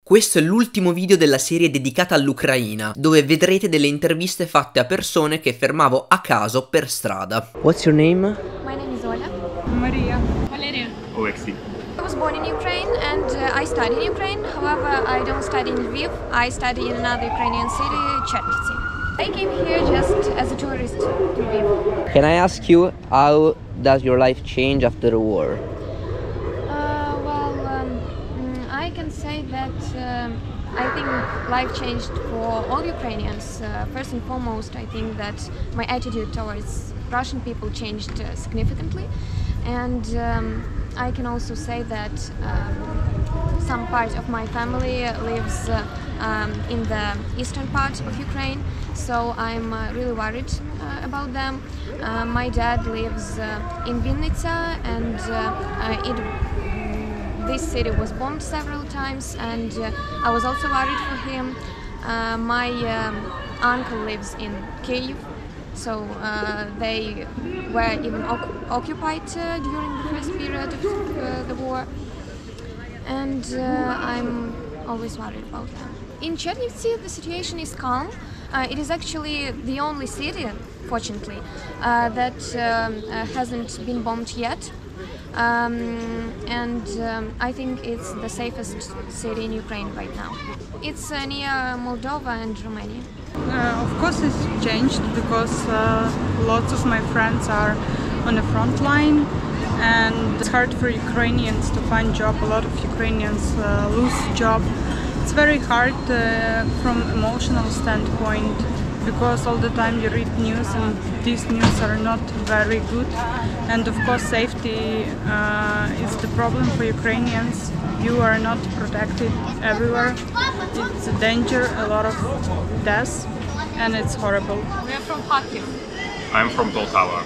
Questo è l'ultimo video della serie dedicata all'Ucraina, dove vedrete delle interviste fatte a persone che fermavo a caso per strada. What's your name? My name is Oля. Maria. Valeria. Alexei. I was born in Ukraine and I study in Ukraine. However, I don't study in Lviv. I study in another Ukrainian city, Chernihiv. I came here just as a tourist to Lviv. Can I ask you, how does your life change after the war? I can say that I think life changed for all Ukrainians. First and foremost, I think that my attitude towards Russian people changed significantly, and I can also say that some part of my family lives in the eastern part of Ukraine, so I'm really worried about them. My dad lives in Vinnytsia, and this city was bombed several times, and I was also worried for him. My uncle lives in Kyiv, so they were even occupied during the first period of the war, and I'm always worried about them. In Chernihiv, the situation is calm. It is actually the only city, fortunately, that hasn't been bombed yet. I think it's the safest city in Ukraine right now. It's near Moldova and Romania. Of course it's changed because lots of my friends are on the front line, and it's hard for Ukrainians to find job. A lot of Ukrainians lose job. It's very hard from emotional standpoint, because all the time you read news and these news are not very good, and of course safety is the problem for Ukrainians. You are not protected everywhere. It's a danger, a lot of deaths, and it's horrible. We're from Kharkiv. I'm from Poltava.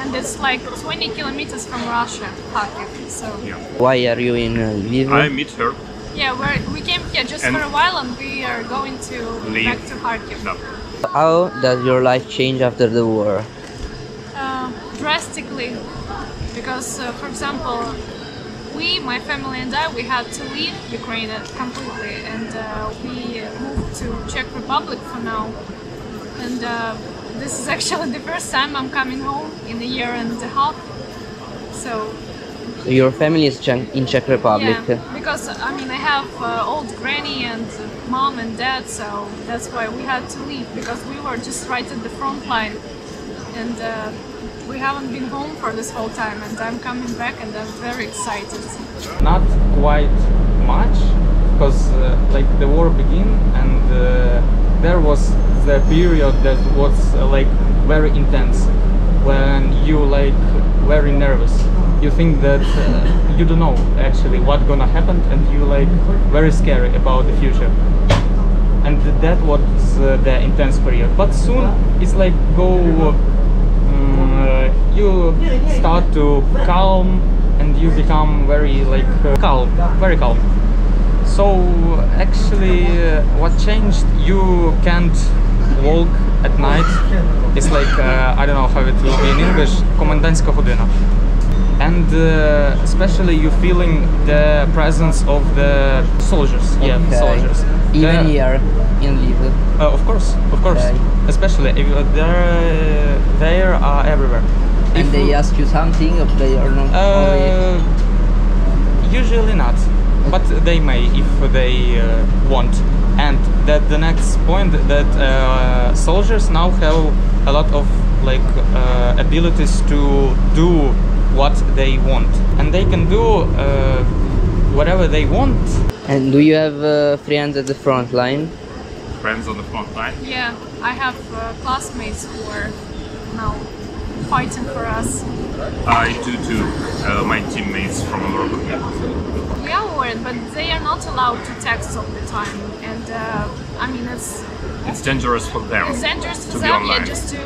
And it's like 20 kilometers from Russia, Kharkiv. So Yeah. Why are you in Lviv? I meet her. yeah, we came here just And for a while, and we are going to Leave. back to Kharkiv. No. How does your life change after the war? Drastically, because for example, my family and I, we had to leave Ukraine completely, and we moved to Czech Republic for now. And this is actually the first time I'm coming home in a year and a half. So Your family is in Czech Republic. yeah, because I mean I have old granny and mom and dad, so that's why we had to leave, because we were just right at the front line, and we haven't been home for this whole time, and I'm coming back and I'm very excited. Not quite much, because like the war began, and there was the period that was like very intense, when you like very nervous. You think that you don't know actually what's gonna happen, and you like very scary about the future. And that was the intense period. But soon it's like you start to calm, and you become very like calm, very calm. So actually what changed, you can't walk at night. It's like I don't know how it will be in English, комендантська година. And especially you feeling the presence of the soldiers. Yeah, Okay. soldiers. Even here in Lviv. Of course. Okay. Especially if they are everywhere. And they ask you something, or they are not only... Usually not, but they may if they want. And that the next point, that soldiers now have a lot of like abilities to do what they want, and they can do whatever they want. And do you have friends at the front line? Friends on the front line. Yeah, I have classmates who are now fighting for us. I do too. My teammates from Morocco. We are worried, but they are not allowed to text all the time, and I mean It's dangerous for them. it's dangerous to for be them, online. yeah, just to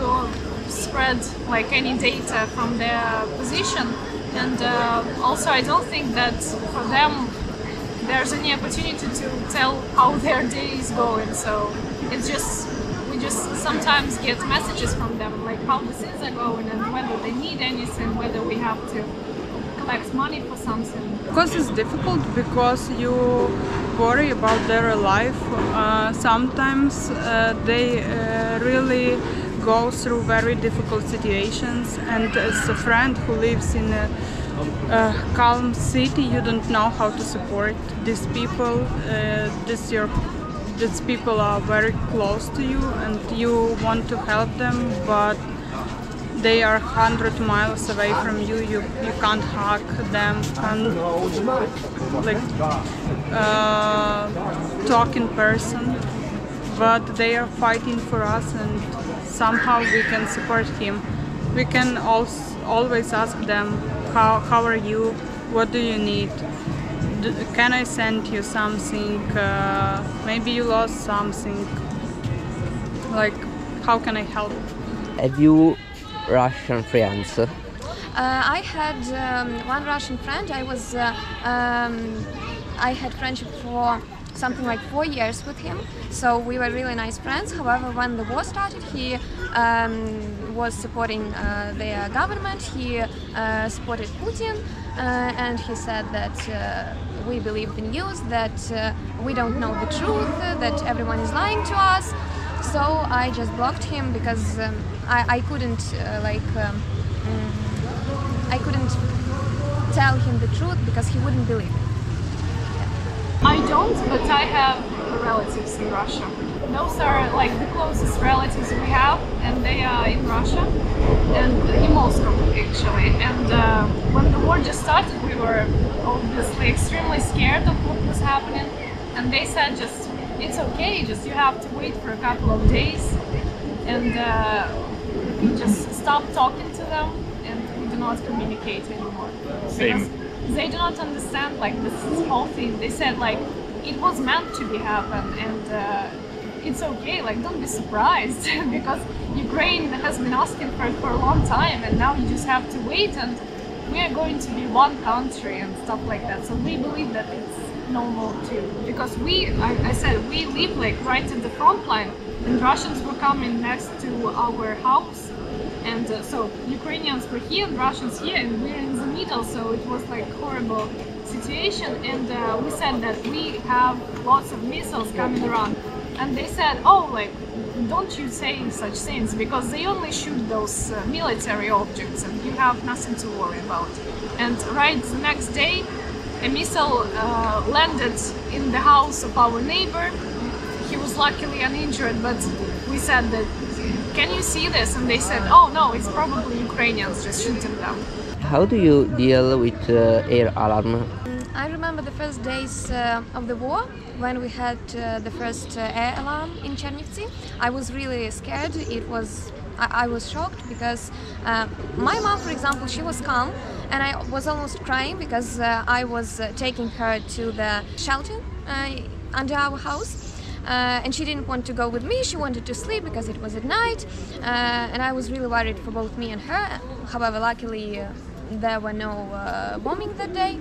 spread like any data from their position, and also I don't think that for them there's any opportunity to tell how their day is going. So it's just we just sometimes get messages from them like how the things are going, and whether they need anything, whether we have to collects money for something. Because it's difficult, because you worry about their life. Sometimes they really go through very difficult situations, and as a friend who lives in a calm city, you don't know how to support these people. These people are very close to you and you want to help them, but they are 100 miles away from you. You can't hug them, can't talk in person, but they are fighting for us, and somehow we can support him. We can always ask them, how are you, what do you need, can I send you something, maybe you lost something, like how can I help? Have you Russian friends? I had one Russian friend. I had friendship for something like 4 years with him, so we were really nice friends. However, when the war started, he was supporting their government. He supported Putin, and he said that we believe the news, that we don't know the truth, that everyone is lying to us. So I just blocked him because I couldn't I couldn't tell him the truth because he wouldn't believe it. I don't, but I have relatives in Russia. Those are like the closest relatives we have, and they are in Russia and in Moscow actually. And when the war just started, we were obviously extremely scared of what was happening. And they said, just it's okay, just you have to wait for a couple of days, and we just stop talking to them, and we do not communicate anymore. Same. Because they do not understand like this whole thing. They said like it was meant to be happen, and it's okay. Like don't be surprised because Ukraine has been asking for it for a long time, and now you just have to wait, and we are going to be one country and stuff like that. So we believe that it's normal too, because I said we live like right at the front line, and Russians were coming next to our house. And so Ukrainians were here and Russians here, and we're in the middle, so it was like horrible situation. And we said that we have lots of missiles coming around, and they said, oh, like don't you say such things, because they only shoot those military objects and you have nothing to worry about. And right the next day a missile landed in the house of our neighbor. He was luckily uninjured, but we said that, can you see this? And they said, oh no, it's probably Ukrainians just shooting them. How do you deal with air alarm? I remember the first days of the war, when we had the first air alarm in Chernivtsi. I was really scared. I was shocked because my mom, for example, she was calm, and I was almost crying because I was taking her to the shelter under our house. And she didn't want to go with me. She wanted to sleep because it was at night, and I was really worried for both me and her. However, luckily there were no bombing that day.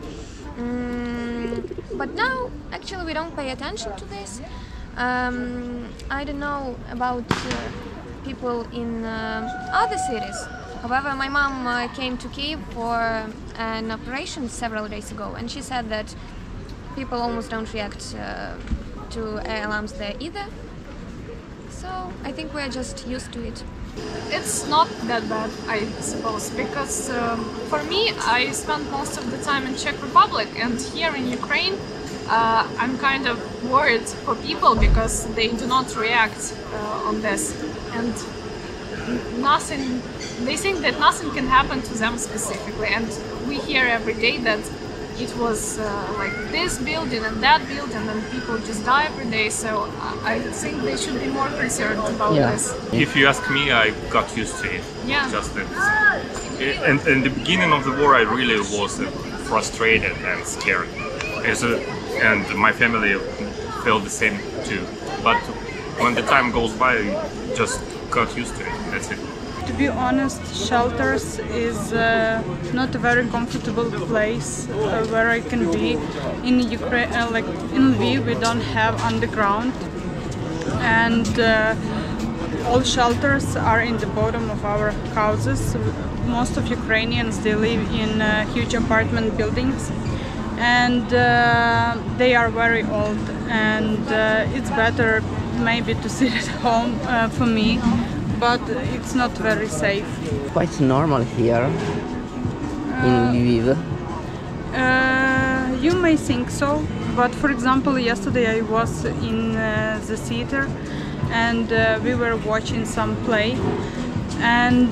But now actually we don't pay attention to this. I don't know about people in other cities. However, my mom came to Kyiv for an operation several days ago, and she said that people almost don't react to air alarms there either. So I think we're just used to it. It's not that bad, I suppose, because for me, I spend most of the time in Czech Republic, and here in Ukraine, I'm kind of worried for people because they do not react on this, and they think that nothing can happen to them specifically, and we hear every day that it was like this building and that building, and people just die every day. So I think they should be more concerned about this. If you ask me, I got used to it. Yeah. Just that. And in the beginning of the war, I really was frustrated and scared. And my family felt the same too. But when the time goes by, I just got used to it. That's it. To be honest, shelters is not a very comfortable place where I can be. In Ukraine, like in Lviv, we don't have underground, and all shelters are in the bottom of our houses. most of Ukrainians, they live in huge apartment buildings, and they are very old, and it's better maybe to sit at home for me, but it's not very safe. Quite normal here in Lviv. You may think so, but for example, yesterday I was in the theater, and we were watching some play, and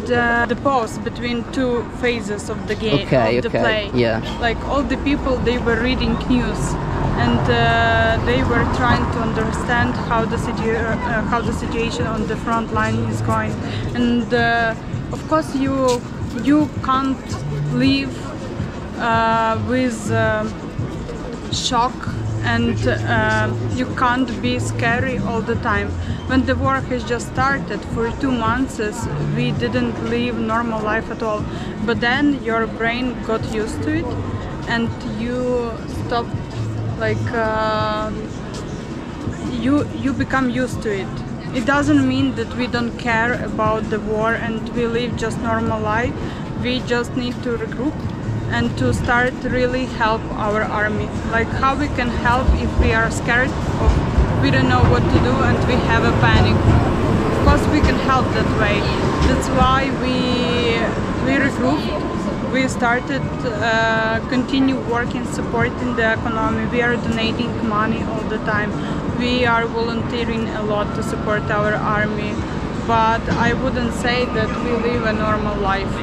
the pause between two phases of the game, the play, like all the people, they were reading news, and they were trying to understand how the situation on the front line is going, and of course you can't live with shock, and you can't be scary all the time. When the war has just started, for 2 months we didn't live normal life at all, but then your brain got used to it, and you stop, like you become used to it. It doesn't mean that we don't care about the war and we live just normal life. We just need to regroup and to start really help our army. Like how we can help if we are scared, or we don't know what to do and we have a panic. Of course we can help that way. That's why we regrouped. We started continue working, supporting the economy. We are donating money all the time. We are volunteering a lot to support our army. But I wouldn't say that we live a normal life.